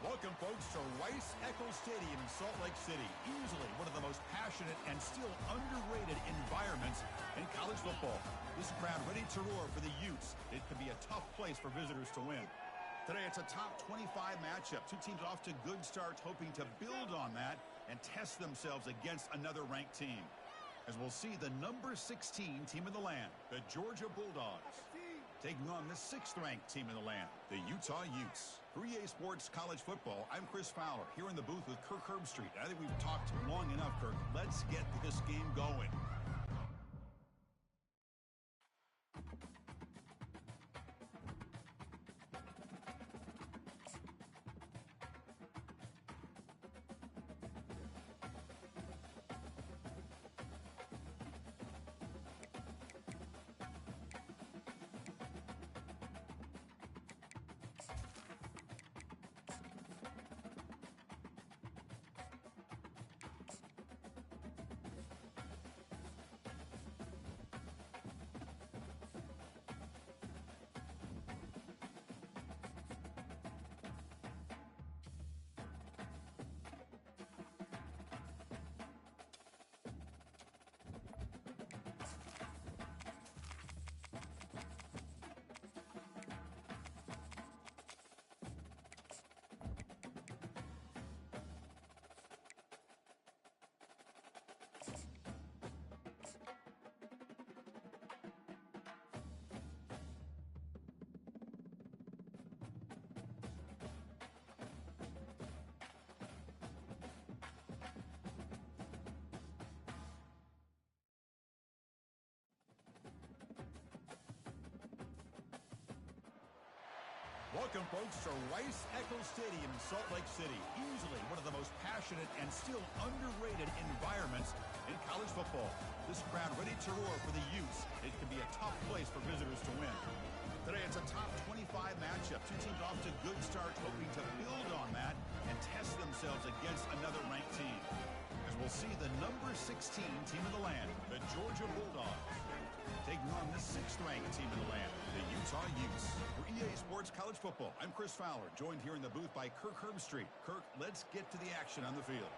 Welcome, folks, to Rice-Eccles Stadium in Salt Lake City. Easily one of the most passionate and still underrated environments in college football. This crowd ready to roar for the Utes. It could be a tough place for visitors to win. Today, it's a top 25 matchup. Two teams off to good starts, hoping to build on that and test themselves against another ranked team. As we'll see the number 16 team in the land, the Georgia Bulldogs, taking on the 6th-ranked team in the land, the Utah Utes. For EA Sports College Football, I'm Chris Fowler, here in the booth with Kirk Herbstreit. I think we've talked long enough, Kirk. Let's get this game going. Welcome, folks, to Rice-Eccles Stadium in Salt Lake City. Easily one of the most passionate and still underrated environments in college football. This crowd ready to roar for the Utes. It can be a tough place for visitors to win. Today, it's a top 25 matchup. Two teams off to good starts, hoping to build on that and test themselves against another ranked team. As we'll see the number 16 team in the land, the Georgia Bulldogs, taking on the 6th-ranked team in the land, the Utah Utes. For EA Sports College Football, I'm Chris Fowler, joined here in the booth by Kirk Herbstreit. Kirk, let's get to the action on the field.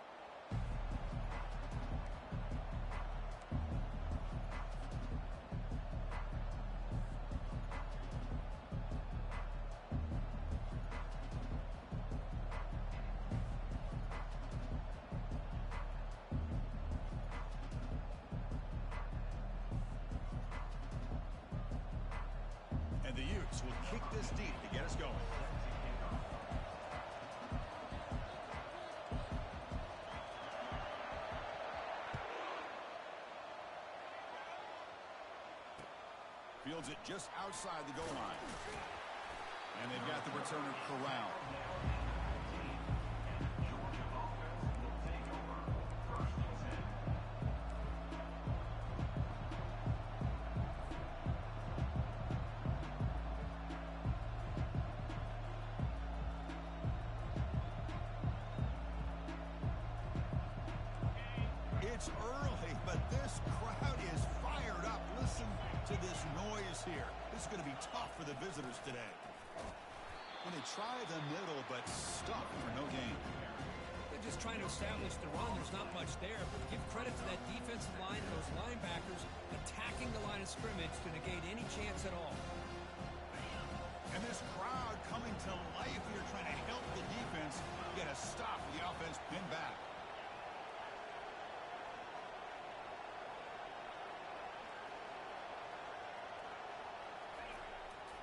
The Utes will kick this deep to get us going. Fields it just outside the goal line. And they've got the returner corralled. It's early, but this crowd is fired up. Listen to this noise here. This is going to be tough for the visitors today. When they try the middle, but stuck for no gain. They're just trying to establish the run. There's not much there, but give credit to that defensive line and those linebackers attacking the line of scrimmage to negate any chance at all. And this crowd coming to life here, trying to help the defense get a stop with the offense pinned back.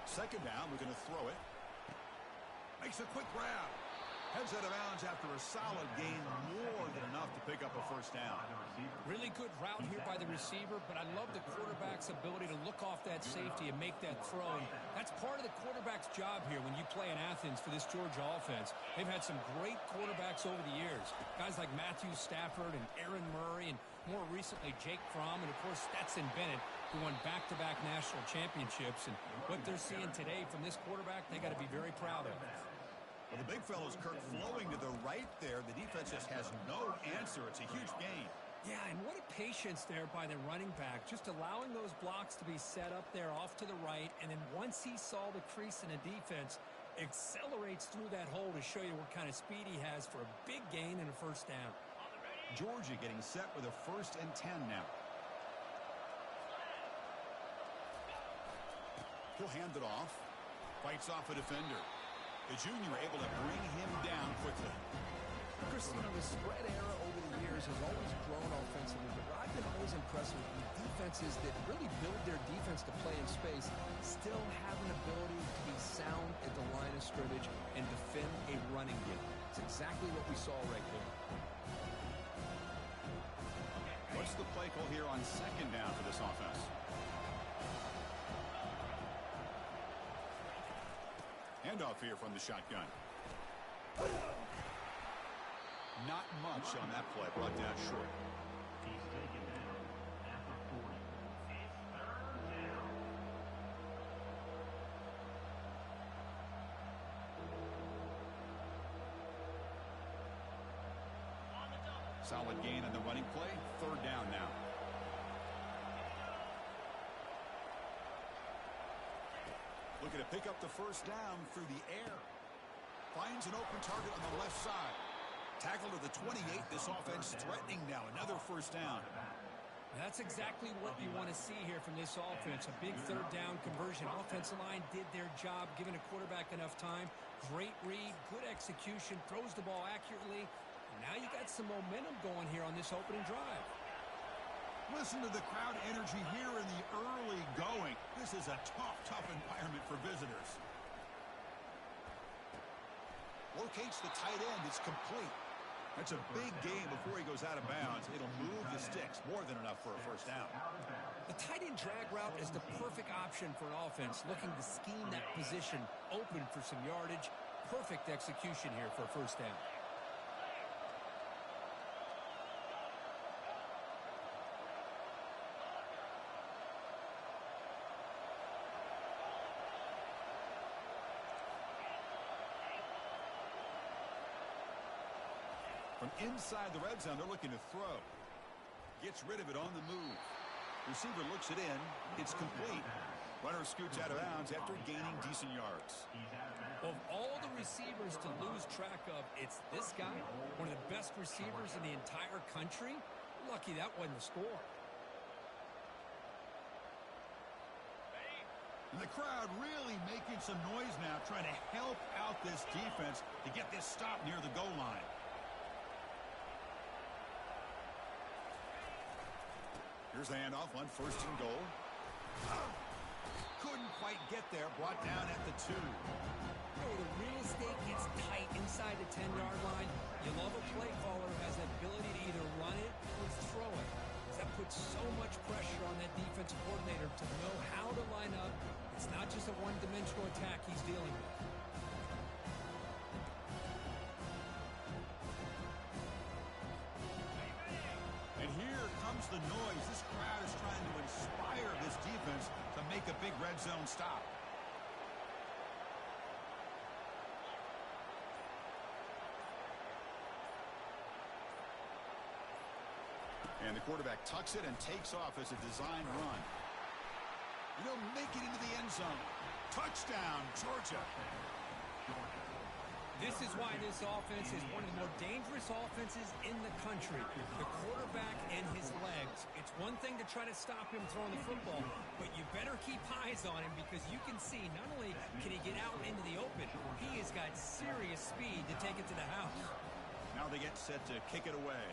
Second down, we're going to throw it. Makes a quick grab. Heads out of bounds after a solid gain, more than enough to pick up a first down. Really good route here by the receiver, but I love the quarterback's ability to look off that safety and make that throw. And that's part of the quarterback's job here when you play in Athens for this Georgia offense. They've had some great quarterbacks over the years. Guys like Matthew Stafford and Aaron Murray, and more recently Jake Fromm, and of course Stetson Bennett, who won back-to-back national championships. And what they're seeing today from this quarterback, they got to be very proud of. Well, the big fellow's Kirk flowing to the right there. The defense just has no answer. It's a huge gain. Yeah, and what a patience there by the running back, just allowing those blocks to be set up there off to the right, and then once he saw the crease in the defense, Accelerates through that hole to show you what kind of speed he has for a big gain and a first down. Georgia getting set with a 1st and 10 now. He'll hand it off. Fights off a defender. The junior able to bring him down quickly. Chris, you know, the spread era over the years has always grown offensively, but I've been always impressed with the defenses that really build their defense to play in space, still have an ability to be sound at the line of scrimmage and defend a running game. It's exactly what we saw right there. What's the play call here on 2nd down for this offense? Handoff here from the shotgun. Not much on that play, brought down short. He's taken down at the 40. It's 3rd down. Solid gain on the running play. 3rd down now. Looking to pick up the first down through the air. Finds an open target on the left side. Tackle to the 28. This offense threatening now. Another first down. That's exactly what you want to see here from this offense. A big 3rd down conversion. Offensive line did their job, giving a quarterback enough time. Great read, good execution, throws the ball accurately. Now you got some momentum going here on this opening drive. Listen to the crowd energy here in the early going. This is a tough environment for visitors. Locates the tight end. It's complete. That's a big gain before he goes out of bounds. It'll move the sticks. More than enough for a first down. The tight end drag route is the perfect option for an offense looking to scheme that position open for some yardage. Perfect execution here for a first down. From inside the red zone, they're looking to throw. Gets rid of it on the move. Receiver looks it in. It's complete. Runner scoots out of bounds after gaining decent yards. Of all the receivers to lose track of, it's this guy, one of the best receivers in the entire country. Lucky that wasn't the score. And the crowd really making some noise now, trying to help out this defense to get this stop near the goal line. Here's the handoff on 1st and goal. Couldn't quite get there. Brought down at the 2. Oh, the real estate gets tight inside the 10-yard line. You love a play caller who has the ability to either run it or throw it. That puts so much pressure on that defensive coordinator to know how to line up. It's not just a one-dimensional attack he's dealing with. And here comes the noise. This crowd is trying to inspire this defense to make a big red zone stop. And the quarterback tucks it and takes off as a design run. You know, make it into the end zone. Touchdown, Georgia. This is why this offense is one of the more dangerous offenses in the country. The quarterback and his legs. It's one thing to try to stop him throwing the football, but you better keep eyes on him because you can see not only can he get out into the open, he has got serious speed to take it to the house. Now they get set to kick it away.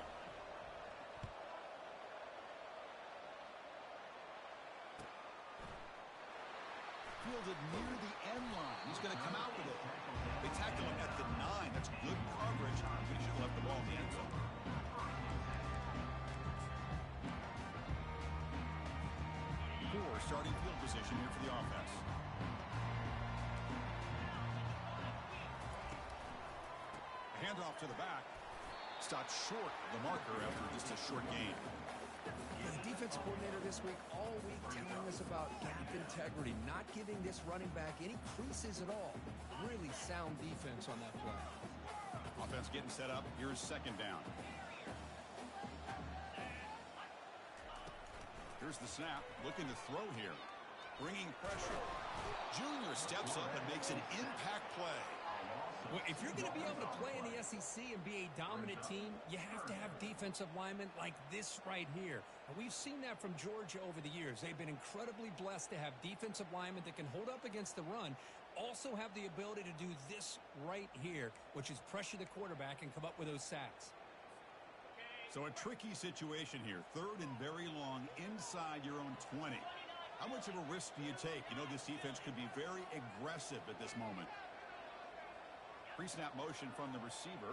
Fielded near the end line. He's going to come out with it. They tackle him at the 9. That's good coverage. He should have left the ball in the end zone. Poor starting field position here for the offense. Handoff to the back. Stopped short of the marker after just a short gain. The defensive coordinator this week, all week, telling us about gap integrity, not giving this running back any creases at all. Really sound defense on that play. Offense getting set up. Here's 2nd down. Here's the snap. Looking to throw here. Bringing pressure. Junior steps up and makes an impact play. Well, if you're going to be able to play in the SEC and be a dominant team, you have to have defensive linemen like this right here. And we've seen that from Georgia over the years. They've been incredibly blessed to have defensive linemen that can hold up against the run, also have the ability to do this right here, which is pressure the quarterback and come up with those sacks. So a tricky situation here. 3rd and very long inside your own 20. How much of a risk do you take? You know, this defense could be very aggressive at this moment. Pre-snap motion from the receiver.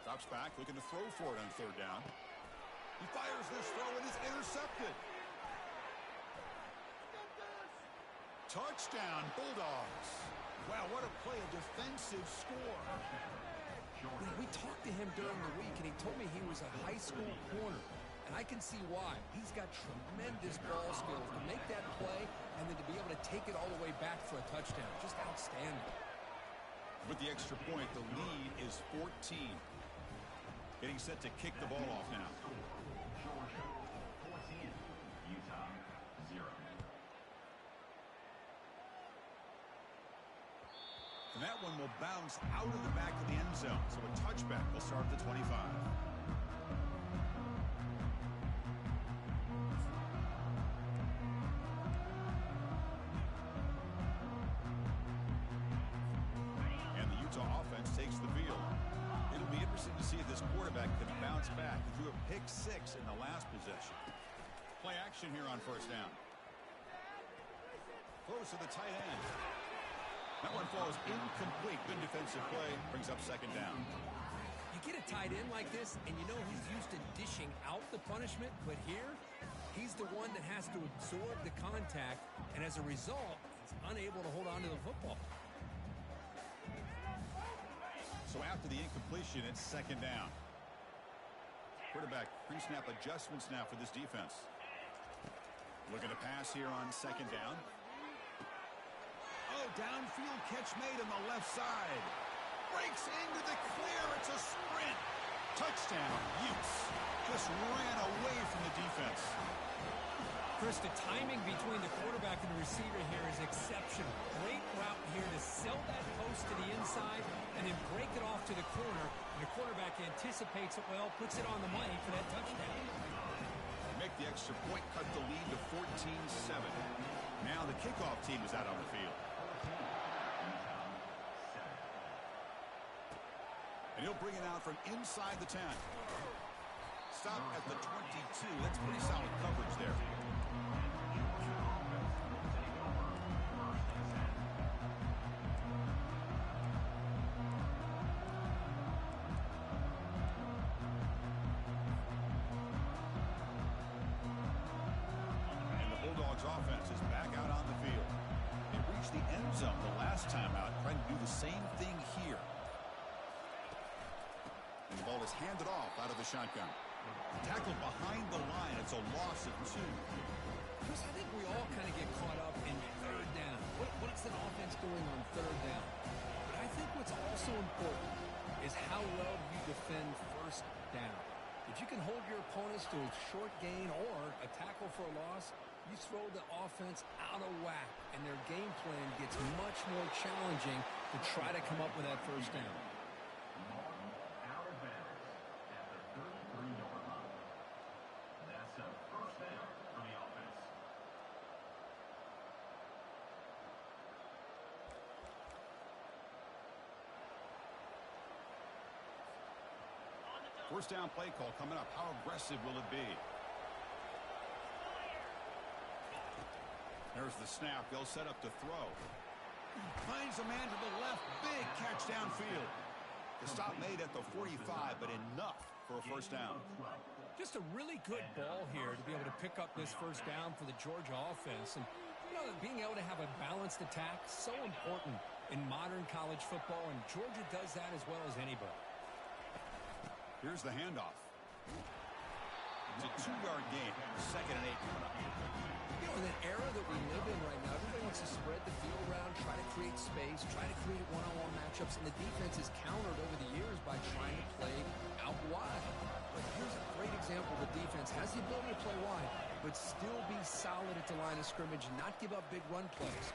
Drops back, looking to throw for it on 3rd down. He fires this throw and is intercepted. Touchdown, Bulldogs. Wow, what a play, a defensive score. We talked to him during the week, and he told me he was a high school corner. And I can see why. He's got tremendous ball skills to make that play and then to be able to take it all the way back for a touchdown. Just outstanding. With the extra point, the lead is 14. Getting set to kick the ball off now. Georgia 14, Utah 0. And that one will bounce out of the back of the end zone. So a touchback will start at the 25. And the Utah offense takes the field. It'll be interesting to see if this quarterback can bounce back. He threw a pick 6 in the last possession. Play action here on 1st down. Close to the tight end. That one falls incomplete. Good defensive play. Brings up 2nd down. You get a tight end like this, and you know he's used to dishing out the punishment, but here, he's the one that has to absorb the contact, and as a result, he's unable to hold on to the football. So after the incompletion, it's 2nd down. Quarterback pre-snap adjustments now for this defense. Looking to pass here on 2nd down. Oh, downfield catch made on the left side. Breaks into the clear. It's a sprint. Touchdown, Utes. Just ran away from the defense. Chris, the timing between the quarterback and the receiver here is exceptional. Great route here to sell that post to the inside and then break it off to the corner. And the quarterback anticipates it well, puts it on the money for that touchdown. Make the extra point, cut the lead to 14-7. Now the kickoff team is out on the field. And he'll bring it out from inside the 10. Stop at the 22. That's pretty solid coverage there. And the Bulldogs offense is back out on the field. They reached the end zone the last time out, trying to do the same thing here. And the ball is handed off out of the shotgun. Tackled behind the line. It's a loss of 2. Chris, I think we all kind of get caught up in 3rd down. What's an offense doing on 3rd down? But I think what's also important is how well you defend 1st down. If you can hold your opponents to a short gain or a tackle for a loss, you throw the offense out of whack, and their game plan gets much more challenging to try to come up with that 1st down. Out of bounds at the 33-yard line. That's a 1st down for the offense. First down play call coming up. How aggressive will it be? There's the snap. They'll set up to throw. Finds a man to the left. Big catch downfield. The stop made at the 45, but enough for a 1st down. Just a really good ball here to be able to pick up this 1st down for the Georgia offense. And, you know, being able to have a balanced attack, so important in modern college football, and Georgia does that as well as anybody. Here's the handoff. It's a 2-yard gain. 2nd and 8 coming up. You know, in an era that we live in right now, everybody wants to spread the field around, try to create space, try to create one-on-one matchups, and the defense is countered over the years by trying to play out wide. But here's a great example. The defense has the ability to play wide, but still be solid at the line of scrimmage and not give up big run plays.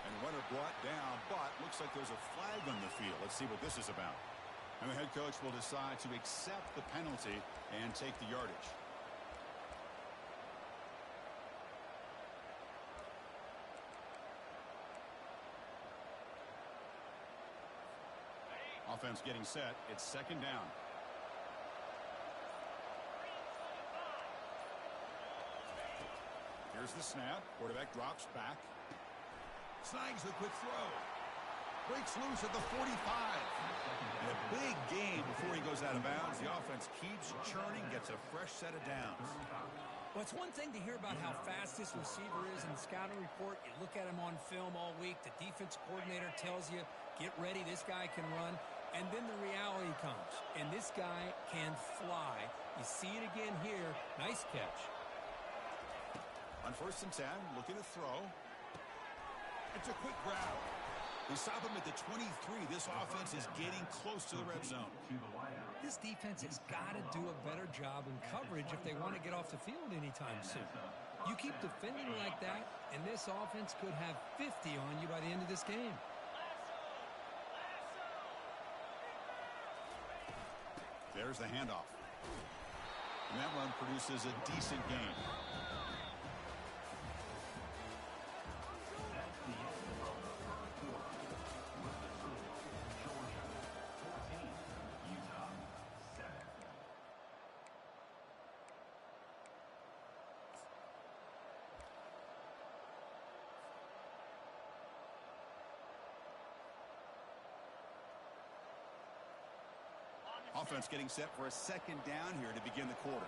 And runner brought down, but looks like there's a flag on the field. Let's see what this is about. And the head coach will decide to accept the penalty and take the yardage. Offense getting set. It's 2nd down. Here's the snap. Quarterback drops back. Snags the quick throw. Breaks loose at the 45. And a big gain before he goes out of bounds. The offense keeps churning, gets a fresh set of downs. Well, it's one thing to hear about how fast this receiver is in the scouting report. You look at him on film all week. The defense coordinator tells you, get ready, this guy can run. And then the reality comes. And this guy can fly. You see it again here. Nice catch. On 1st and 10, looking to throw. It's a quick grab. They stop him at the 23. This offense is getting close to the red zone. This defense has got to do a better job in coverage if they want to get off the field anytime soon. You keep defending like that, and this offense could have 50 on you by the end of this game. There's the handoff. And that one produces a decent gain. Offense getting set for a 2nd down here to begin the quarter.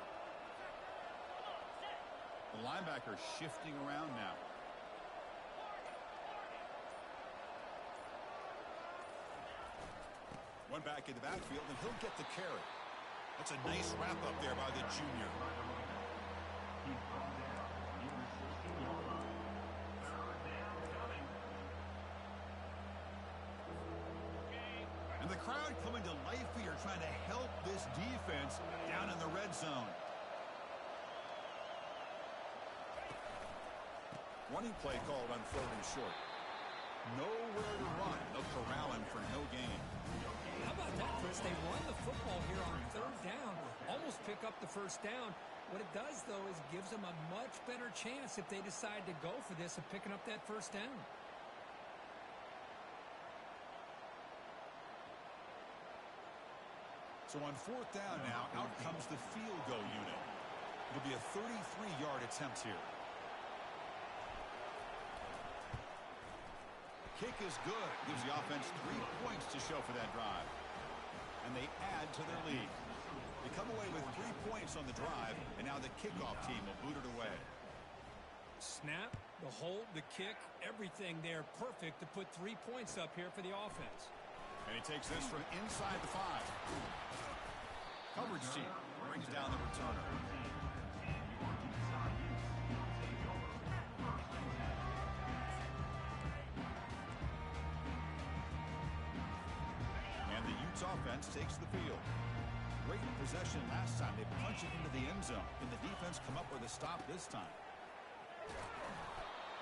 The linebacker shifting around now. One back in the backfield, and he'll get the carry. That's a nice wrap up there by the junior. And the crowd coming to life here, trying to help this defense down in the red zone. Running play called on 3rd and short. Nowhere to run. They'll corral him for no gain. How about that, Chris? They run the football here on 3rd down. Almost pick up the 1st down. What it does, though, is gives them a much better chance if they decide to go for this of picking up that 1st down. So on 4th down now, out comes the field goal unit. It'll be a 33-yard attempt here. Kick is good. Gives the offense 3 points to show for that drive. And they add to their lead. They come away with 3 points on the drive, and now the kickoff team will boot it away. Snap, the hold, the kick, everything there perfect to put 3 points up here for the offense. And he takes this from inside the 5. Coverage team brings down the returner. And the Utes offense takes the field. Great possession last time. They punch it into the end zone. Can the defense come up with a stop this time?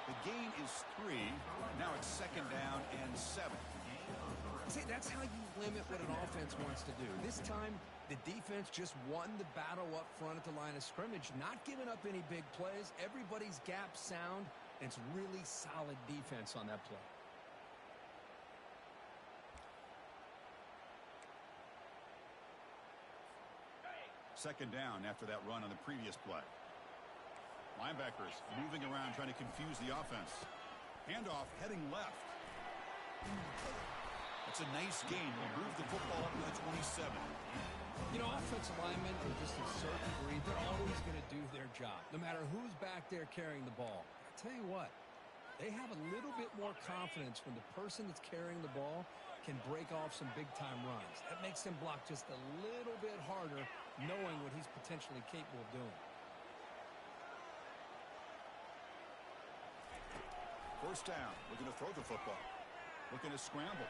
The gain is 3. Now it's 2nd down and 7. See, that's how you limit what an offense wants to do. This time, the defense just won the battle up front at the line of scrimmage, not giving up any big plays. Everybody's gap sound, and it's really solid defense on that play. Second down after that run on the previous play. Linebackers moving around, trying to confuse the offense. Handoff heading left. That's a nice gain. We'll move the football up to the 27. You know, offensive linemen are just a certain breed. They're always going to do their job, no matter who's back there carrying the ball. I tell you what, they have a little bit more confidence when the person that's carrying the ball can break off some big-time runs. That makes them block just a little bit harder, knowing what he's potentially capable of doing. First down. Looking to throw the football. Looking to scramble.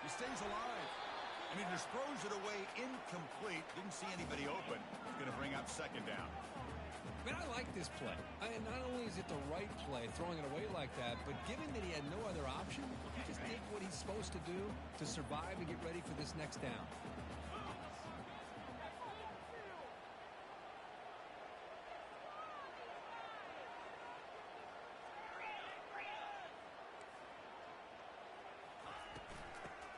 He stays alive. And he just throws it away incomplete. Didn't see anybody open. He's going to bring up second down. Man, I like this play. Not only is it the right play, throwing it away like that, but given that he had no other option, he just did what he's supposed to do to survive and get ready for this next down.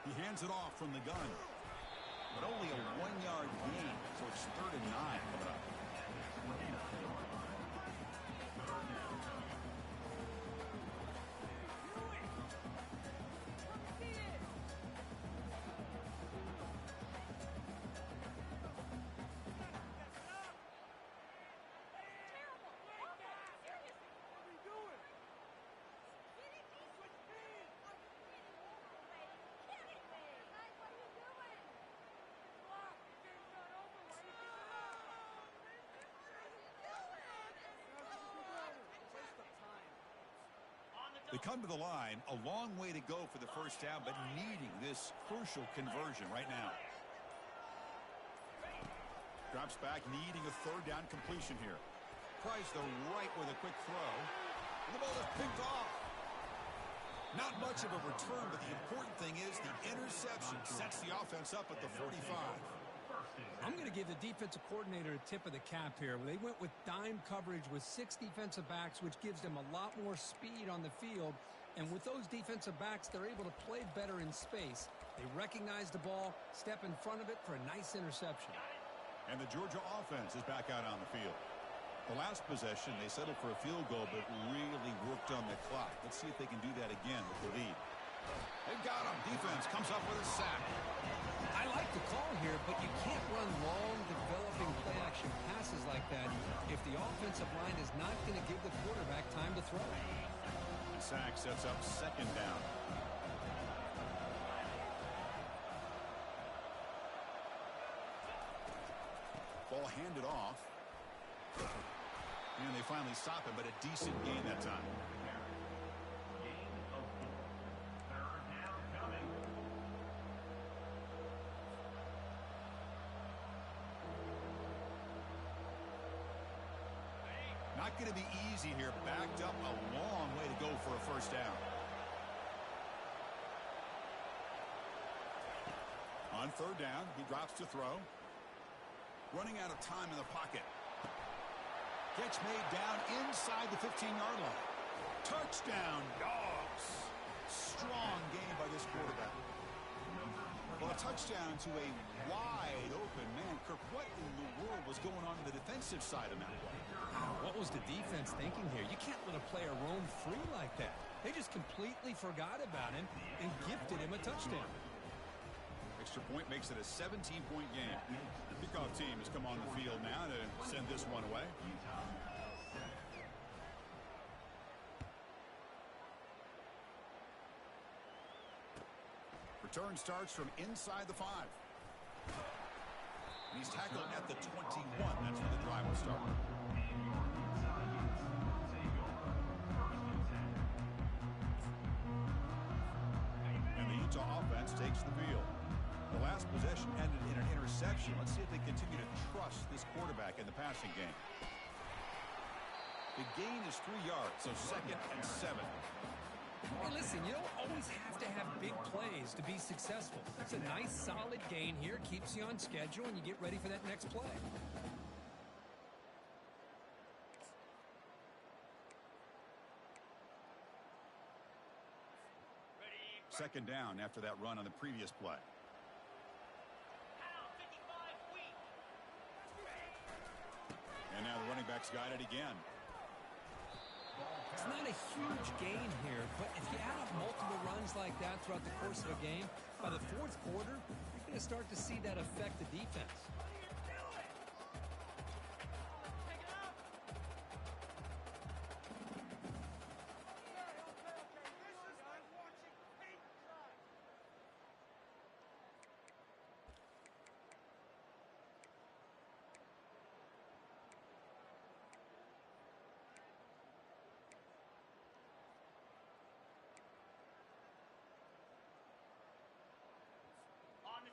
He hands it off from the gun. But only a 1-yard gain, so it's 3rd and 9 coming up. They come to the line, a long way to go for the first down, but needing this crucial conversion right now. Drops back, needing a 3rd down completion here. Tries the right with a quick throw. And the ball is picked off. Not much of a return, but the important thing is the interception sets the offense up at the 45. I'm going to give the defensive coordinator a tip of the cap here. They went with dime coverage with 6 defensive backs, which gives them a lot more speed on the field. And with those defensive backs, they're able to play better in space. They recognize the ball, step in front of it for a nice interception. And the Georgia offense is back out on the field. The last possession, they settled for a field goal, but really worked on the clock. Let's see if they can do that again with the lead. They've got him. Defense comes up with a sack. I like the call here, but you can't run long, developing play-action passes like that if the offensive line is not going to give the quarterback time to throw. The sack sets up second down. Ball handed off. And they finally stop him, but a decent gain that time. Not going to be easy here. Backed up a long way to go for a first down. On 3rd down, he drops to throw. Running out of time in the pocket. Catch made down inside the 15-yard line. Touchdown, Dogs. Strong game by this quarterback. Well, a touchdown to a wide open man. Kirk, what in the world was going on the defensive side of that play? What was the defense thinking here? You can't let a player roam free like that. They just completely forgot about him and gifted him a touchdown. Extra point makes it a 17-point game. The kickoff team has come on the field now to send this one away. Return starts from inside the 5. And he's tackled at the 21. That's where the drive will start. And the Utah offense takes the field. The last possession ended in an interception. Let's see if they continue to trust this quarterback in the passing game. The gain is 3 yards, so 2nd and 7. Hey, listen, you don't always have to have big plays to be successful. It's a nice, solid gain here. Keeps you on schedule, and you get ready for that next play. Second down after that run on the previous play. And now the running back's got it again. It's not a huge gain here, but if you add up multiple runs like that throughout the course of a game, by the 4th quarter, you're going to start to see that affect the defense.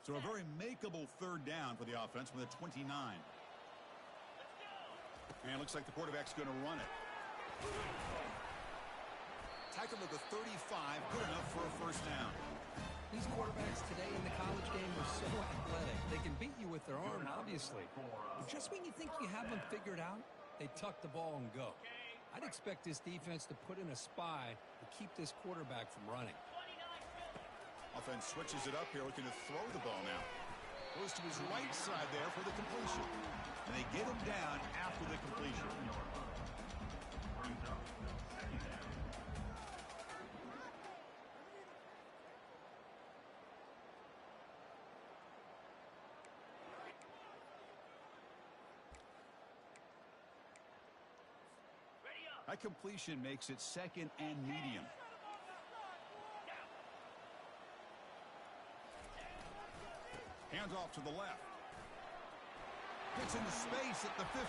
So a very makeable third down for the offense with a 29. And it looks like the quarterback's going to run it. Tackle to the 35, good enough for a first down. These quarterbacks today in the college game are so athletic. They can beat you with their arm, obviously. But just when you think you have them figured out, they tuck the ball and go. I'd expect this defense to put in a spy to keep this quarterback from running. Offense switches it up here, looking to throw the ball now. Goes to his right side there for the completion. And they get him down after the completion. That completion makes it second and medium. Hands off to the left. Gets into space at the 50.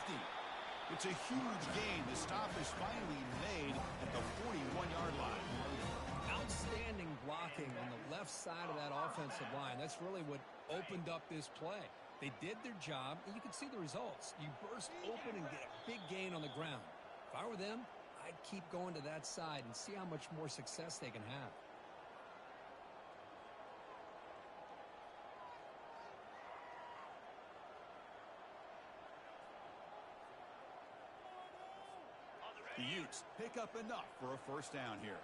It's a huge gain. The stop is finally made at the 41-yard line. Outstanding blocking on the left side of that offensive line. That's really what opened up this play. They did their job, and you can see the results. You burst open and get a big gain on the ground. If I were them, I'd keep going to that side and see how much more success they can have. The Utes pick up enough for a first down here.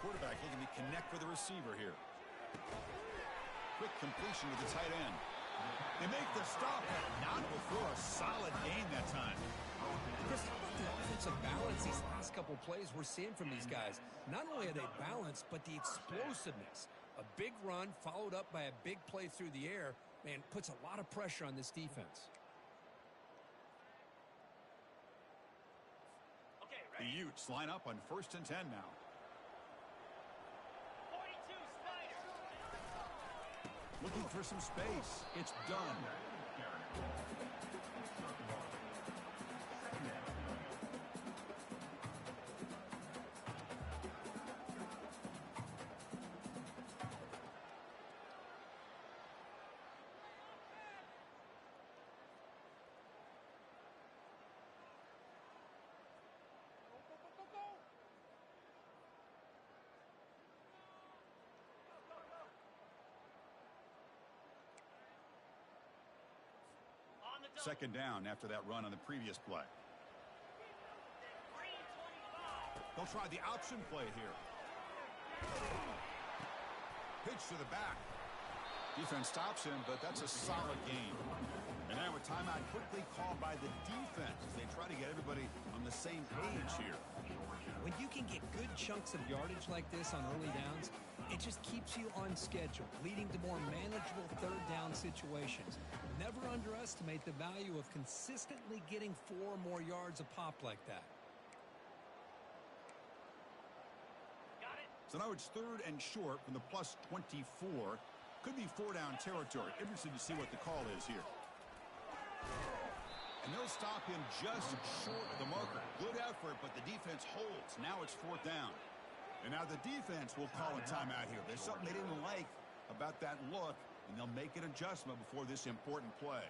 Quarterback looking to connect with the receiver here. Quick completion to the tight end. They make the stop, not before a solid gain that time. Chris, how about the offensive balance these last couple plays we're seeing from these guys? Not only are they balanced, but the explosiveness. A big run followed up by a big play through the air, man, puts a lot of pressure on this defense. The Utes line up on 1st and 10 now. 42 Snyder. Looking for some space. It's done. Second down after that run on the previous play. They'll try the option play here. Pitch to the back. Defense stops him, but that's a solid gain. And now a timeout quickly called by the defense as they try to get everybody on the same page here. When you can get good chunks of yardage like this on early downs, it just keeps you on schedule, leading to more manageable third down situations. Never underestimate the value of consistently getting 4 or more yards a pop like that. Got it. So now it's 3rd and short from the plus 24. Could be 4-down territory. Interested to see what the call is here. And they'll stop him just short of the marker. Good effort, but the defense holds. Now it's 4th down. And now the defense will call a timeout here. There's something they didn't like about that look, and they'll make an adjustment before this important play.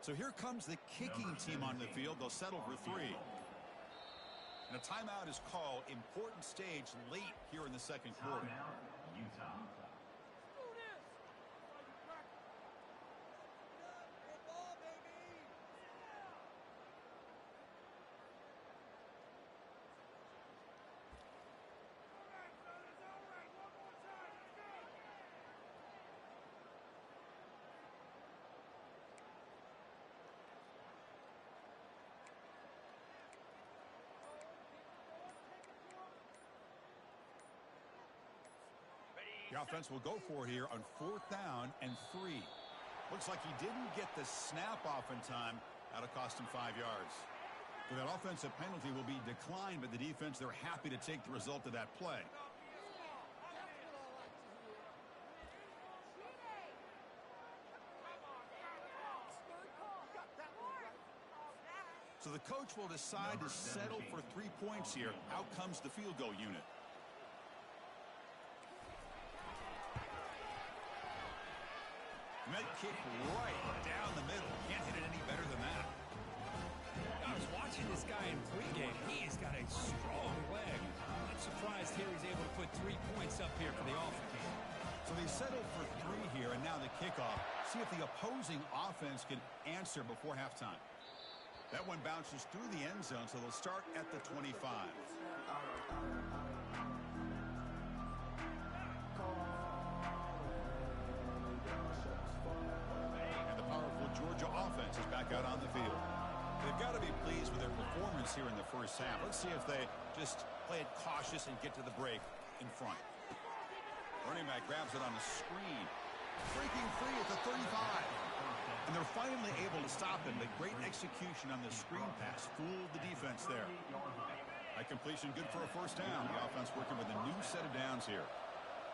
So here comes the kicking team on the field. They'll settle for 3. And a timeout is called. Important stage late here in the second quarter. Utah. The offense will go for it here on 4th down and 3. Looks like he didn't get the snap off in time. That'll cost him 5 yards. So that offensive penalty will be declined by the defense. They're happy to take the result of that play. So the coach will decide to settle for 3 points here. Out comes the field goal unit. And that kick right down the middle. Can't hit it any better than that. I was watching this guy in pregame. He has got a strong leg. I'm surprised here he's able to put 3 points up here for the offense. So they settle for 3 here, and now the kickoff. See if the opposing offense can answer before halftime. That one bounces through the end zone, so they'll start at the 25. And the powerful Georgia offense is back out on the field. They've got to be pleased with their performance here in the first half. Let's see if they just play it cautious and get to the break in front. Running back grabs it on the screen. Breaking free at the 35. And they're finally able to stop him. The great execution on the screen pass fooled the defense there. That completion good for a first down. The offense working with a new set of downs here.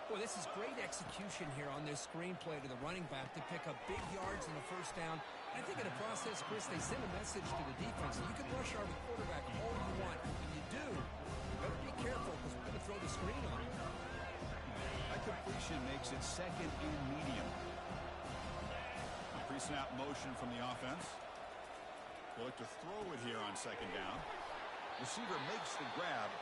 Boy, this is great execution here on this screen play to the running back to pick up big yards in the first down. I think in the process, Chris, they send a message to the defense. You can rush our quarterback all you want. When you do, you better be careful because we're going to throw the screen on him. That completion makes it second and medium. Pre-snap motion from the offense. They'll look to throw it here on second down. Receiver makes the grab.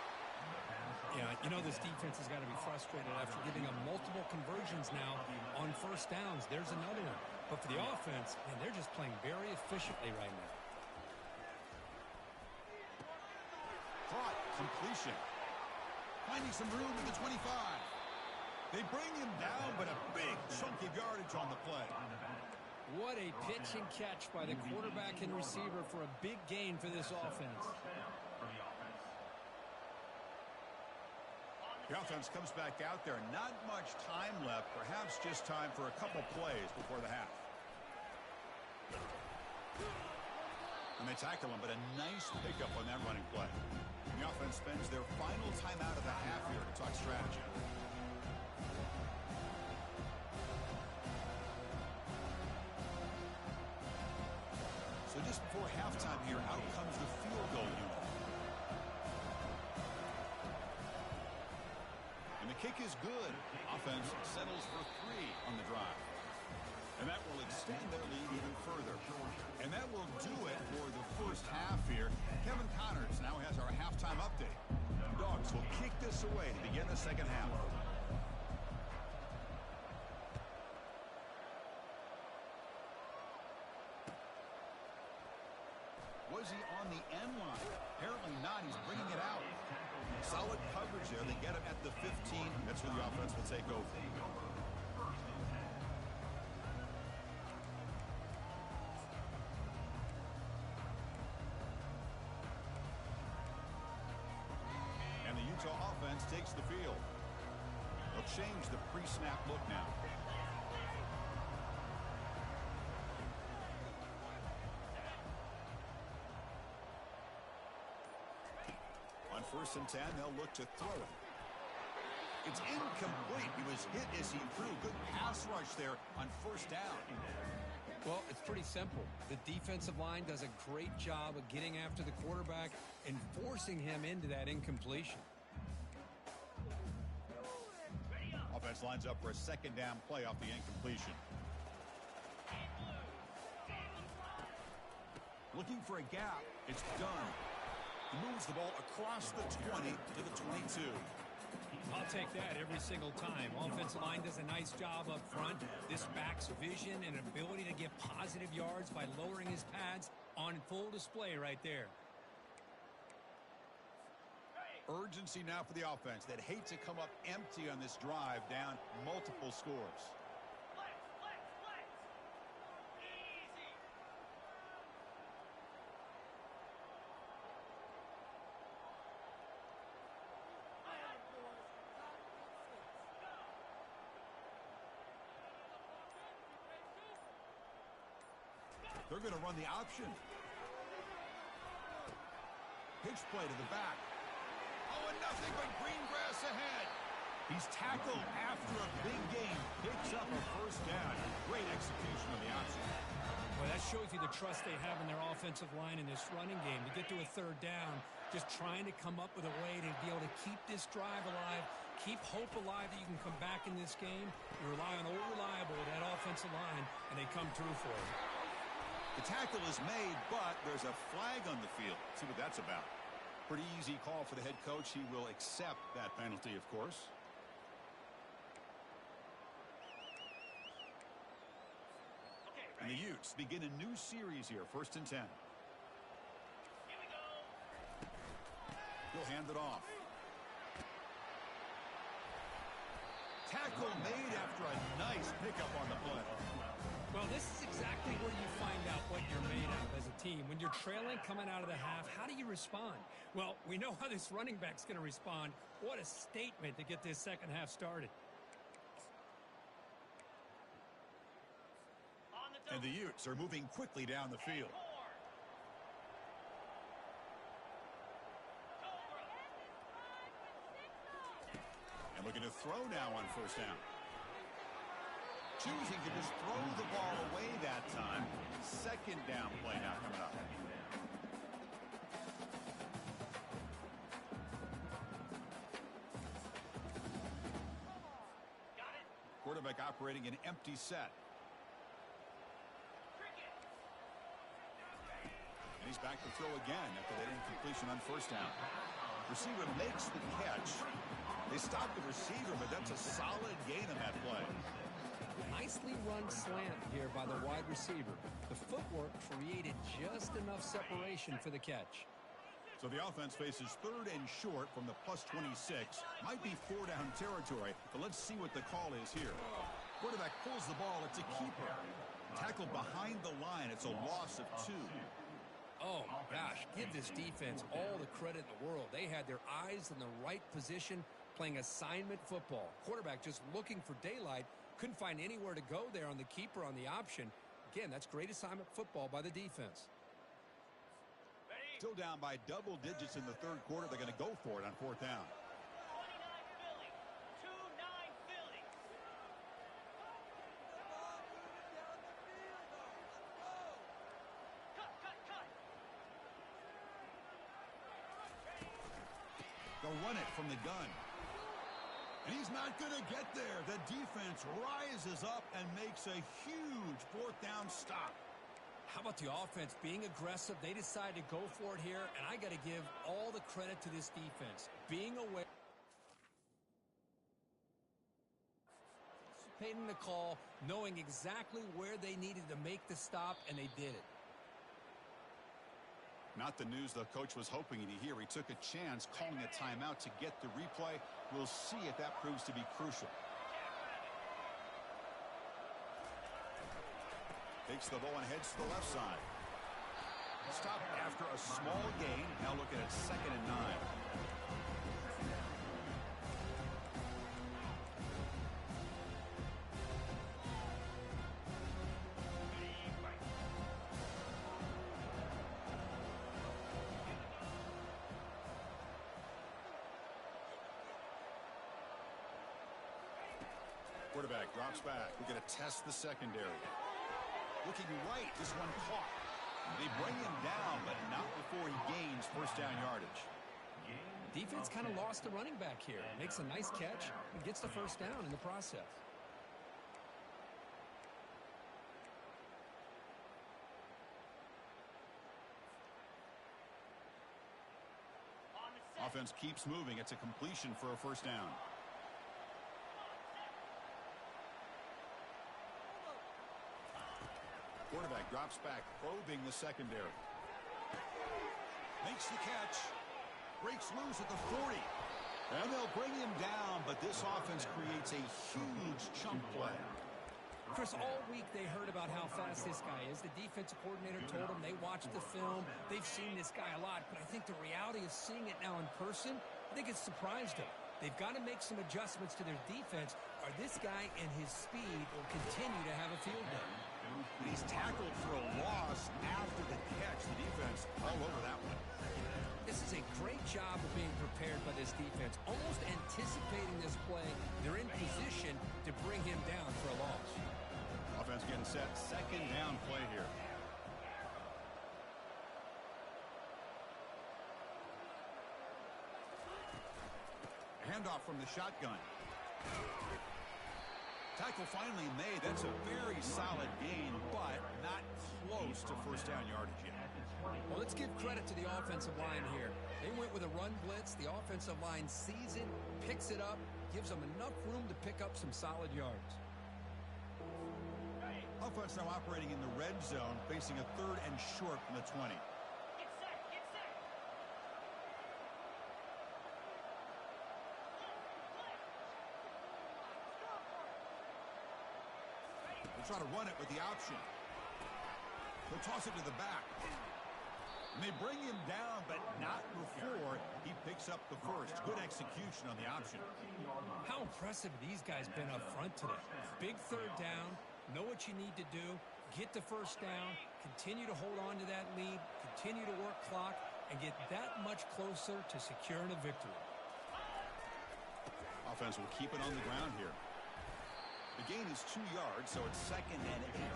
Yeah, you know this defense has got to be frustrated after giving them multiple conversions now on first downs. There's another one. But for the offense, man, they're just playing very efficiently right now. Caught. Completion. Finding some room at the 25. They bring him down, but a big chunk of yardage on the play. What a pitch and catch by the quarterback and receiver for a big gain for this offense. The offense comes back out there. Not much time left. Perhaps just time for a couple plays before the half. And they tackle him, but a nice pickup on that running play. The offense spends their final time out of the half here to talk strategy. So just before halftime here, out comes the field goal unit. And the kick is good. Offense settles for 3 on the drive. And that will extend their lead even further. And that will do it for the first half here. Kevin Connors now has our halftime update. Dogs will kick this away to begin the second half. Was he on the end line? Apparently not. He's bringing it out. Solid coverage there. They get him at the 15. That's where the offense will take over. And the Utah offense takes the field. They'll change the pre-snap look now. First and 10, they'll look to throw it. It's incomplete. He was hit as he threw. Good pass rush there on first down. Well, it's pretty simple. The defensive line does a great job of getting after the quarterback and forcing him into that incompletion. Offense lines up for a second down play off the incompletion. Looking for a gap. It's done. He moves the ball across the 20 to the 22. I'll take that every single time. Offensive line does a nice job up front. This back's vision and ability to get positive yards by lowering his pads on full display right there. Urgency now for the offense. They'd hate to come up empty on this drive, down multiple scores. They're going to run the option. Pitch play to the back. Oh, and nothing but green grass ahead. He's tackled after a big game. Picks up a first down. Great execution of the option. Well, that shows you the trust they have in their offensive line in this running game. To get to a third down, just trying to come up with a way to be able to keep this drive alive, keep hope alive that you can come back in this game. You rely on Old Reliable, that offensive line, and they come through for it. The tackle is made, but there's a flag on the field. See what that's about. Pretty easy call for the head coach. He will accept that penalty, of course. And the Utes begin a new series here, 1st and 10. He'll hand it off. Tackle made after a nice pickup on the play. Well, this is exactly where you find out what you're made of as a team. When you're trailing coming out of the half, how do you respond? Well, we know how this running back's going to respond. What a statement to get this second half started. And the Utes are moving quickly down the field. And looking to throw now on 1st down. Choosing to just throw the ball away that time. 2nd down play now coming up. Quarterback operating an empty set. And he's back to throw again after that incompletion on 1st down. Receiver makes the catch. They stop the receiver, but that's a solid gain on that play. Nicely run slant here by the wide receiver. The footwork created just enough separation for the catch. So the offense faces 3rd and short from the +26. Might be 4-down territory, but let's see what the call is here. Quarterback pulls the ball. It's a keeper. Tackled behind the line. It's a loss of 2. Oh, my gosh, give this defense all the credit in the world. They had their eyes in the right position, playing assignment football. Quarterback just looking for daylight, couldn't find anywhere to go there on the keeper on the option. Again, that's great assignment football by the defense. Still down by double digits in the 3rd quarter. They're going to go for it on 4th down. 29 Philly. They'll run it from the gun. And he's not going to get there. The defense rises up and makes a huge 4th down stop. How about the offense being aggressive? They decide to go for it here, and I got to give all the credit to this defense. Being aware, anticipating the call, knowing exactly where they needed to make the stop, and they did it. Not the news the coach was hoping to hear. He took a chance calling a timeout to get the replay. We'll see if that proves to be crucial. Takes the ball and heads to the left side. Stop after a small gain. Now looking at 2nd and 9. Quarterback drops back. We're going to test the secondary. Looking right, this one caught. They bring him down, but not before he gains 1st down yardage. Defense kind of lost the running back here. Makes a nice catch and gets the 1st down in the process. Offense keeps moving. It's a completion for a 1st down. Quarterback drops back, probing the secondary. Makes the catch. Breaks loose at the 40. And they'll bring him down, but this offense creates a huge chunk play. Chris, all week they heard about how fast this guy is. The defensive coordinator told them they watched the film. They've seen this guy a lot, but I think the reality of seeing it now in person, I think it's surprised them. They've got to make some adjustments to their defense, or this guy and his speed will continue to have a field day. He's tackled for a loss after the catch. The defense all over that one. This is a great job of being prepared by this defense, almost anticipating this play. They're in position to bring him down for a loss. Offense getting set. Second down play here. Handoff from the shotgun. Tackle finally made. That's a very solid gain, but not close to first down yardage yet. Well, let's give credit to the offensive line here. They went with a run blitz. The offensive line sees it, picks it up, gives them enough room to pick up some solid yards. Offense now operating in the red zone, facing a 3rd and short from the 20. They'll try to run it with the option. They'll toss it to the back. And they bring him down, but not before he picks up the first. Good execution on the option. How impressive these guys been up front today. Big 3rd down. Know what you need to do. Get the first down. Continue to hold on to that lead. Continue to work clock. And get that much closer to securing a victory. Offense will keep it on the ground here. The gain is 2 yards, so it's 2nd and 8.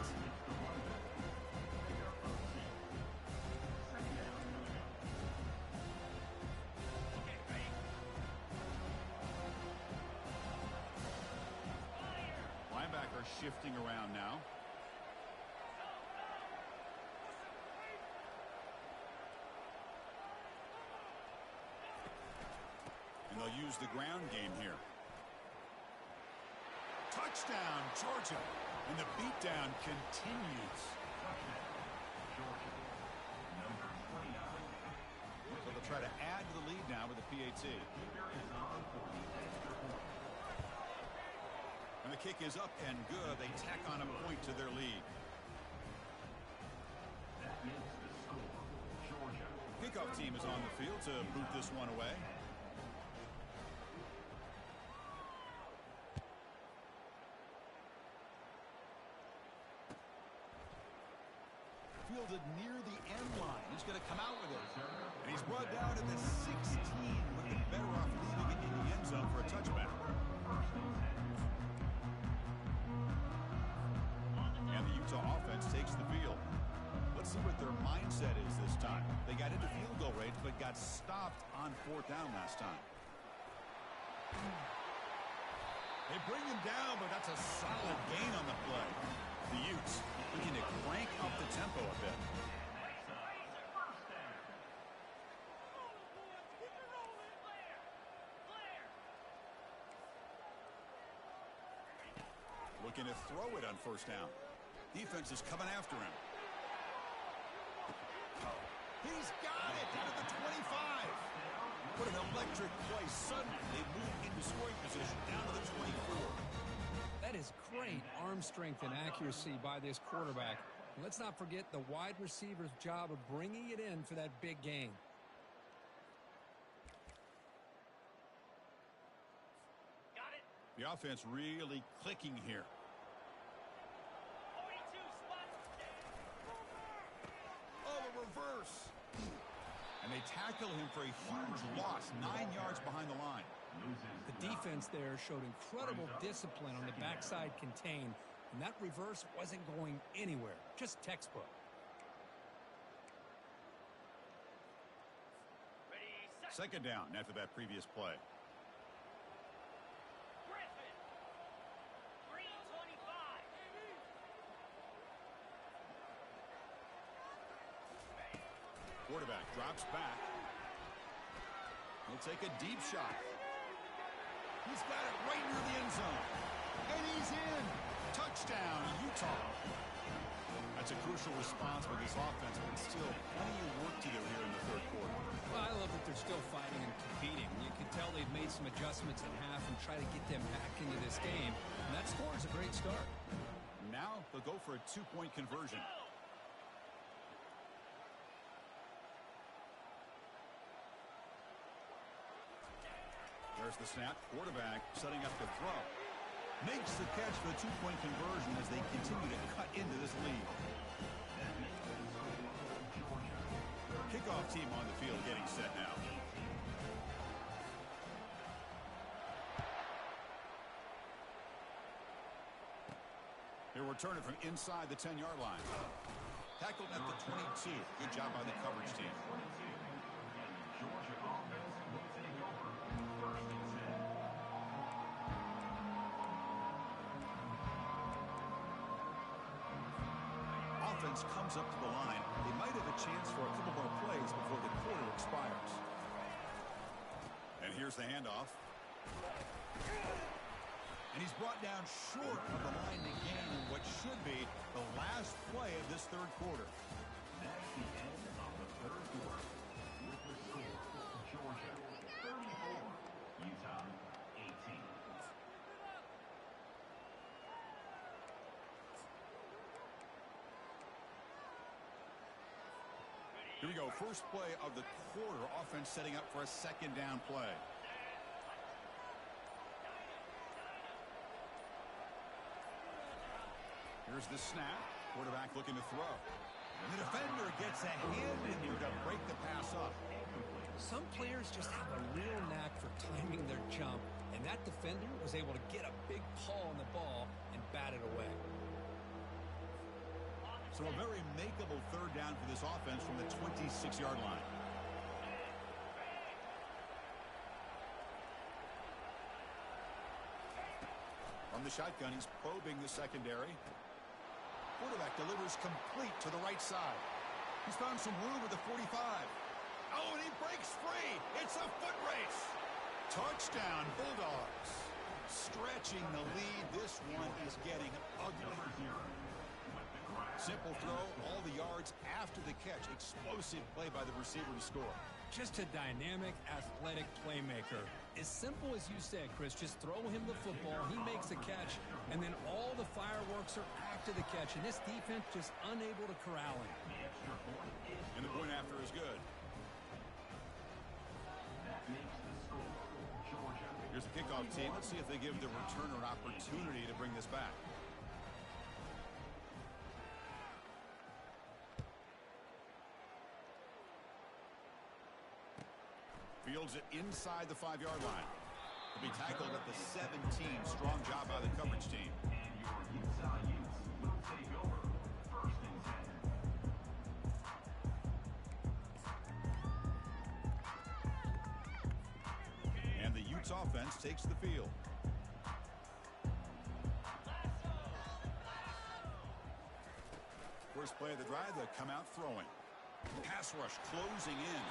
Linebacker shifting around now. And they'll use the ground game here. Touchdown, Georgia. And the beatdown continues. So they'll try to add to the lead now with the PAT. And the kick is up and good. They tack on a point to their lead. Kickoff team is on the field to boot this one away. Fielded near the end line. He's going to come out with it. And he's brought down at the 16. Would have been better off leaving it in the end zone for a touchback. And the Utah offense takes the field. Let's see what their mindset is this time. They got into field goal range, but got stopped on 4th down last time. They bring him down, but that's a solid gain on the play. The Utes looking to crank up the tempo a bit. Looking to throw it on 1st down. Defense is coming after him. He's got it down to the 25. What an electric play. Suddenly they move into scoring position down to the 24. That is great arm strength and accuracy by this quarterback. And let's not forget the wide receiver's job of bringing it in for that big gain. Got it. The offense really clicking here. 42 spot. Oh, the reverse. And they tackle him for a huge loss, 9 yards behind the line. The defense there showed incredible discipline on the backside contain, and that reverse wasn't going anywhere, just textbook. Ready, set. 2nd down after that previous play. Griffin. 325. Quarterback drops back. He'll take a deep shot. He's got it right near the end zone. And he's in. Touchdown, Utah. That's a crucial response by this offense, but still plenty of work to do here in the 3rd quarter. Well, I love that they're still fighting and competing. You can tell they've made some adjustments at half and try to get them back into this game. And that score is a great start. Now they'll go for a 2-point conversion. There's the snap. Quarterback setting up to throw. Makes the catch for the 2-point conversion as they continue to cut into this lead. Kickoff team on the field getting set now. He'll return it from inside the 10-yard line. Tackled at the 22. Good job by the coverage team. Georgia offense will take over 1st and 10. Offense comes up to the line. They might have a chance for a couple more plays before the quarter expires. And here's the handoff. And he's brought down short of the line to gain in what should be the last play of this third quarter. That's the end of the third quarter. With the score, Georgia 34, Utah 18. Here we go. First play of the quarter. Offense setting up for a second down play. Here's the snap. Quarterback looking to throw. And the defender gets a hand in here to break the pass up. Some players just have a real knack for timing their jump, and that defender was able to get a big paw on the ball and bat it away. So a very makeable third down for this offense from the 26-yard line. From the shotgun, he's probing the secondary. Quarterback delivers complete to the right side. He's found some room at the 45. Oh, and he breaks free. It's a foot race. Touchdown, Bulldogs. Stretching the lead. This one is getting ugly. Simple throw, all the yards after the catch. Explosive play by the receiver to score. Just a dynamic, athletic playmaker. As simple as you said, Chris, just throw him the football, he makes a catch, and then all the fireworks are after the catch, and this defense just unable to corral him. And the point after is good. That makes the score, Georgia. Here's the kickoff team. Let's see if they give the returner an opportunity to bring this back. Fields it inside the 5-yard line. He'll be tackled at the 17. Strong job by the coverage team. And your Utah Utes will take over 1st and 10. And the Utes offense takes the field. First play of the drive, they come out throwing. Pass rush closing in.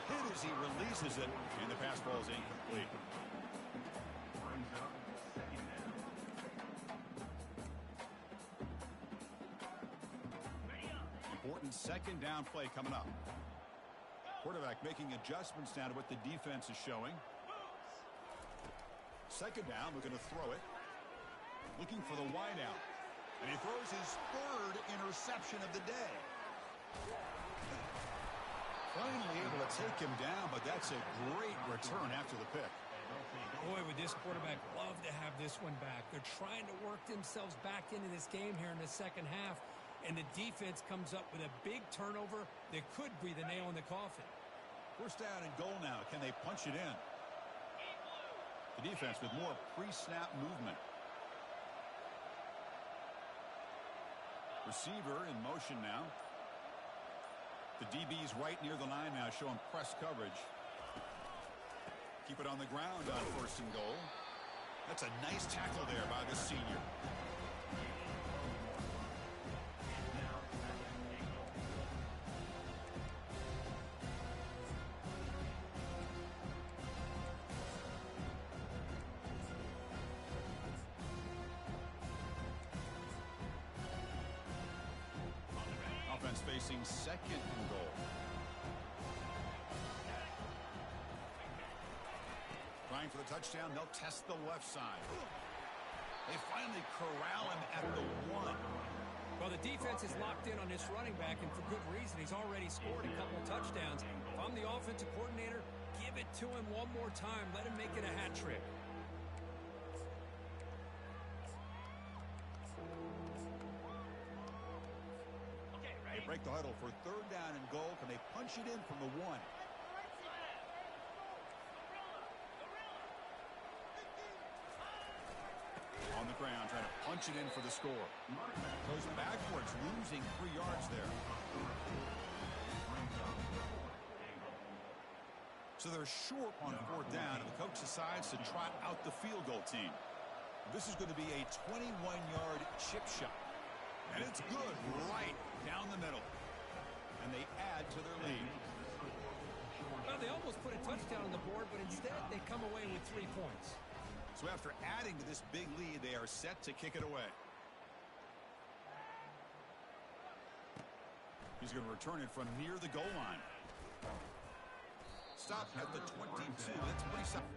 Hit as he releases it, and the pass ball is incomplete. Brings up 2nd down. Important second down play coming up. Quarterback making adjustments now to what the defense is showing. Second down, looking to throw it. Looking for the wideout. And he throws his 3rd interception of the day. Finally able to take him down, but that's a great return after the pick. Boy, would this quarterback love to have this one back. They're trying to work themselves back into this game here in the second half, and the defense comes up with a big turnover that could be the nail in the coffin. First down and goal now. Can they punch it in? The defense with more pre-snap movement. Receiver in motion now. The DB's right near the line now, showing press coverage. Keep it on the ground on 1st and goal. That's a nice tackle there by the senior. Offense facing 2nd and goal. Trying for the touchdown, they'll test the left side. They finally corral him at the 1. Well, the defense is locked in on this running back, and for good reason. He's already scored a couple touchdowns. If I'm the offensive coordinator, give it to him one more time. Let him make it a hat trick. Break the huddle for third down and goal. Can they punch it in from the 1? On the ground, trying to punch it in for the score. Goes backwards, losing 3 yards there. So they're short on fourth down, and the coach decides to trot out the field goal team. This is going to be a 21-yard chip shot. And it's good right down the middle. And they add to their lead. Well, they almost put a touchdown on the board, but instead they come away with 3 points. So after adding to this big lead, they are set to kick it away. He's going to return it from near the goal line. Stop at the 22. That's pretty simple.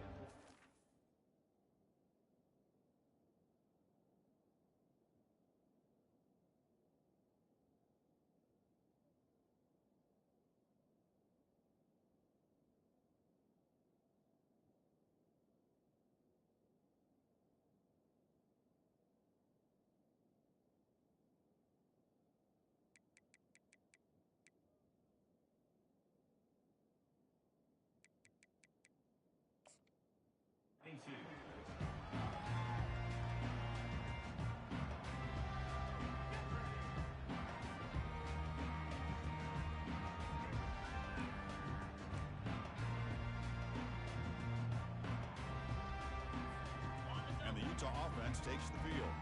And the Utah offense takes the field.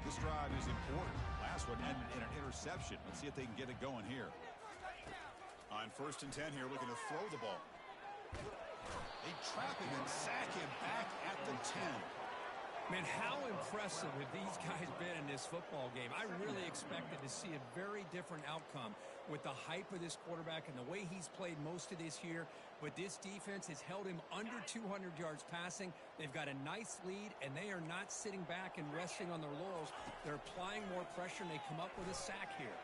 This drive is important. Last one ended in an interception. Let's see if they can get it going here. On 1st and 10 here, looking to throw the ball. They trap him and sack him back at the 10. Man, how impressive have these guys been in this football game? I really expected to see a very different outcome with the hype of this quarterback and the way he's played most of this year. But this defense has held him under 200 yards passing. They've got a nice lead, and they are not sitting back and resting on their laurels. They're applying more pressure, and they come up with a sack here.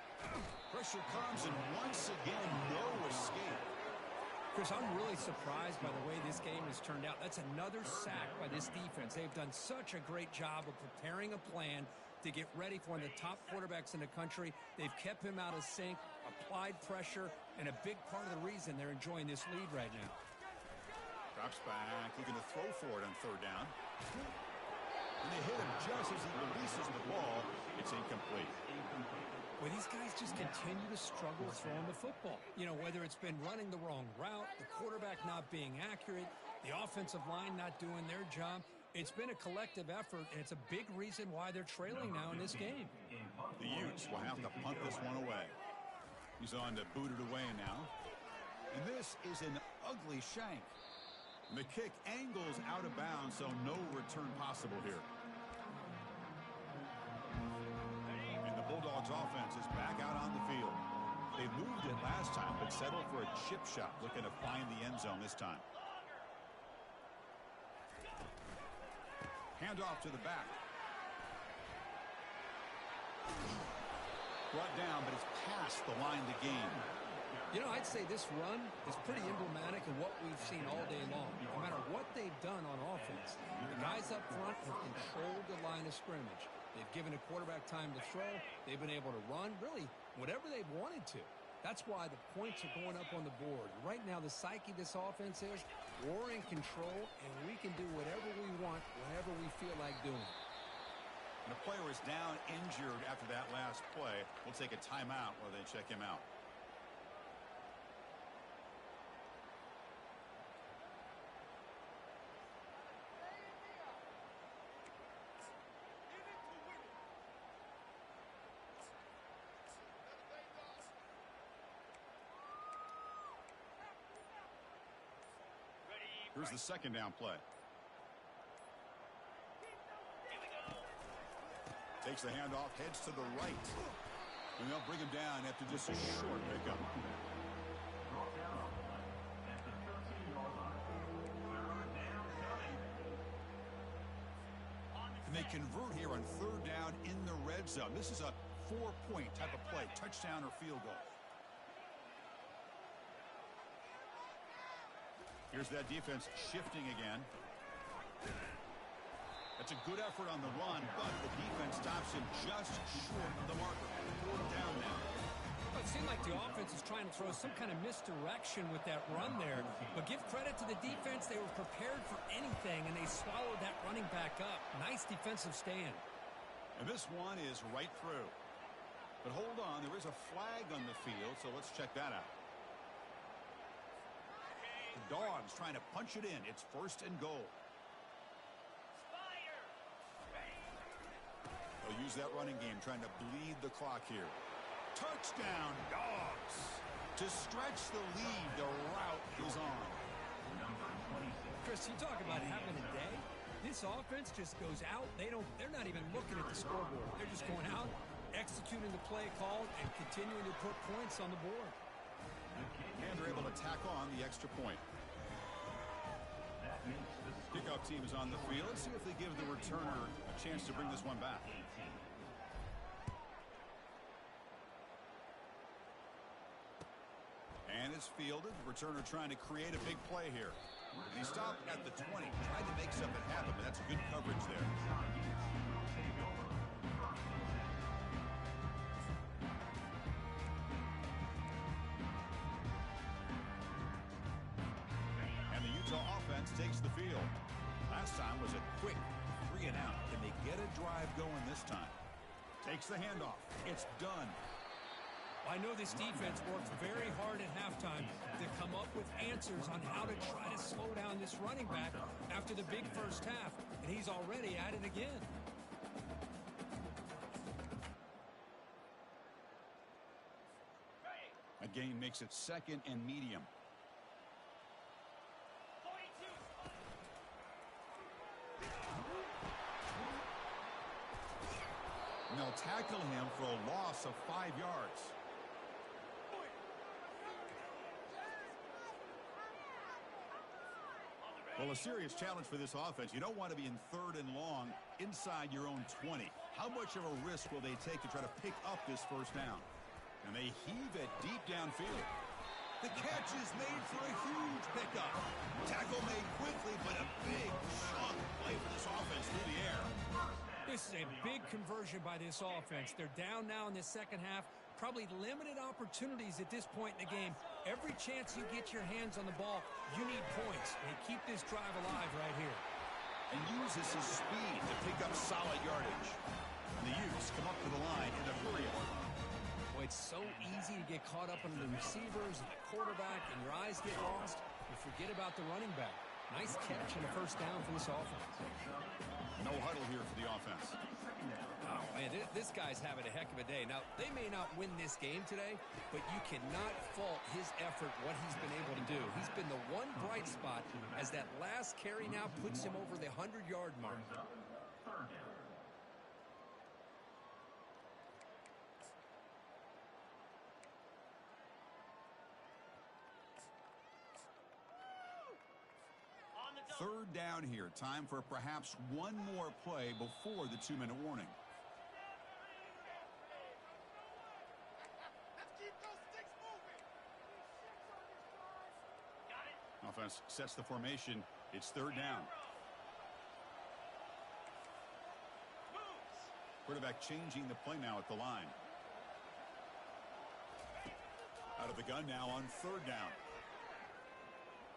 Pressure comes, and once again, no escape. Chris, I'm really surprised by the way this game has turned out. That's another sack by this defense. They've done such a great job of preparing a plan to get ready for one of the top quarterbacks in the country. They've kept him out of sync, applied pressure, and a big part of the reason they're enjoying this lead right now. Drops back, looking to throw for it on third down. And they hit him just as he releases the ball. It's incomplete. Well, these guys just continue to struggle throwing the football. You know, whether it's been running the wrong route, the quarterback not being accurate, the offensive line not doing their job. It's been a collective effort, and it's a big reason why they're trailing now in this game. The Utes will have to punt this one away. He's on to boot it away now. And this is an ugly shank. And the kick angles out of bounds, so no return possible here. And the Bulldogs offense is back out on the field. They moved it last time, but settled for a chip shot, looking to find the end zone this time. Handoff to the back. Brought down, but it's past the line to gain. You know, I'd say this run is pretty emblematic of what we've seen all day long. No matter what they've done on offense, the guys up front have controlled the line of scrimmage. They've given a quarterback time to throw. They've been able to run, really, whatever they've wanted to. That's why the points are going up on the board. Right now, the psyche of this offense is we're in control, and we can do whatever we want, whenever we feel like doing it. And the player is down injured after that last play. We'll take a timeout while they check him out. Here's the second down play. Takes the handoff, heads to the right. And they'll bring him down after just a short pickup. And they convert here on third down in the red zone. This is a 4-point type of play, touchdown or field goal. Here's that defense shifting again. That's a good effort on the run, but the defense stops him just short of the marker. Fourth down now. It seemed like the offense is trying to throw some kind of misdirection with that run there. But give credit to the defense. They were prepared for anything, and they swallowed that running back up. Nice defensive stand. And this one is right through. But hold on, there is a flag on the field, so let's check that out. The Dogs trying to punch it in. It's 1st and goal. They'll use that running game trying to bleed the clock here. Touchdown, Dogs. To stretch the lead, the route is on. Chris, you talk about having a day. This offense just goes out. They're not even looking at the scoreboard. They're just going out, executing the play called, and continuing to put points on the board. And they're able to tack on the extra point. Kickoff team is on the field. Let's see if they give the returner a chance to bring this one back. And it's fielded. Returner trying to create a big play here. And he stopped at the 20. Tried to make something happen, but that's good coverage there. And the Utah offense takes the field. Last time was a quick 3 and out. Can they get a drive going this time? Takes the handoff. It's done. I know this defense worked very hard at halftime to come up with answers on how to try to slow down this running back after the big first half, and he's already at it again. A gain makes it 2nd and medium. And they'll tackle him for a loss of 5 yards. Well, a serious challenge for this offense. You don't want to be in 3rd and long inside your own 20. How much of a risk will they take to try to pick up this first down? And they heave it deep downfield. The catch is made for a huge pickup. Tackle made quickly, but a big chunk play for this offense through the air. This is a big conversion by this offense. They're down now in the second half. Probably limited opportunities at this point in the game. Every chance you get your hands on the ball, you need points. They keep this drive alive right here. And uses his speed to pick up solid yardage. And the Utes come up to the line in a hurry. Boy, it's so easy to get caught up in the receivers and the quarterback, and your eyes get lost. You forget about the running back. Nice catch and a first down for this offense. No huddle here for the offense. Oh, man, this guy's having a heck of a day. Now, they may not win this game today, but you cannot fault his effort, what he's been able to do. He's been the one bright spot as that last carry now puts him over the 100-yard mark. Third down here. Time for perhaps one more play before the 2-minute warning. Offense sets the formation. It's 3rd down. Quarterback changing the play now at the line. Out of the gun now on 3rd down.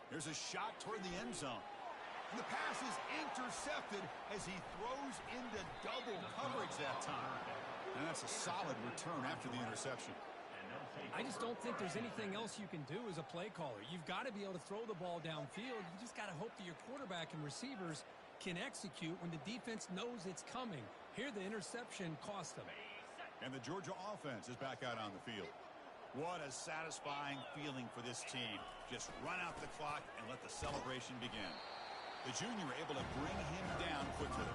There's a shot toward the end zone. And the pass is intercepted as he throws into double coverage that time. And that's a solid return after the interception. I just don't think there's anything else you can do as a play caller. You've got to be able to throw the ball downfield. You just got to hope that your quarterback and receivers can execute when the defense knows it's coming. Here, the interception cost them. And the Georgia offense is back out on the field. What a satisfying feeling for this team. Just run out the clock and let the celebration begin. The junior able to bring him down quickly.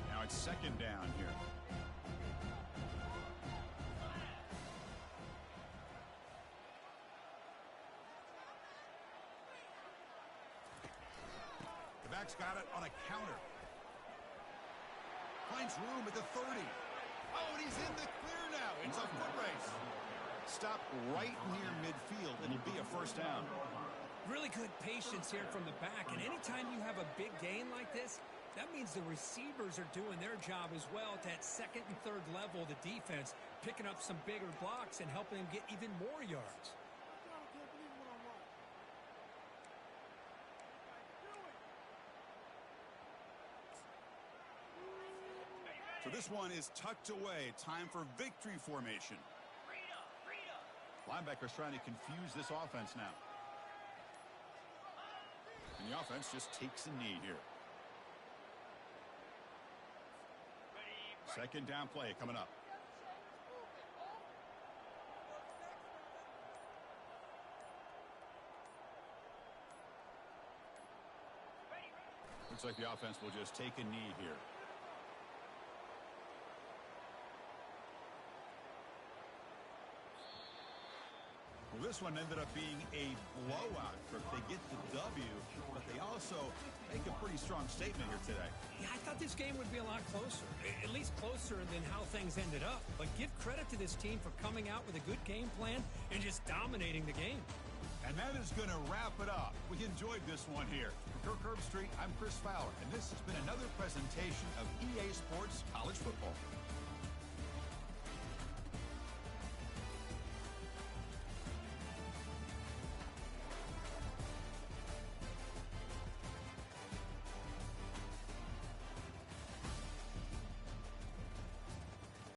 Now it's 2nd down here. quarterback's got it on a counter. Finds room at the 30. Oh, and he's in the clear now. It's a foot race. Stop right near midfield. It'll be a first down. Really good patience here from the back. And anytime you have a big gain like this, that means the receivers are doing their job as well at that second and third level of the defense, picking up some bigger blocks and helping them get even more yards. So this one is tucked away. Time for victory formation. Linebackers trying to confuse this offense now. And the offense just takes a knee here. Second down play coming up. Looks like the offense will just take a knee here. Well, this one ended up being a blowout. They get the W, but they also make a pretty strong statement here today. Yeah, I thought this game would be a lot closer, at least closer than how things ended up. But give credit to this team for coming out with a good game plan and just dominating the game. And that is going to wrap it up. We enjoyed this one here. For Kirk Herbstreit, I'm Chris Fowler, and this has been another presentation of EA Sports College Football.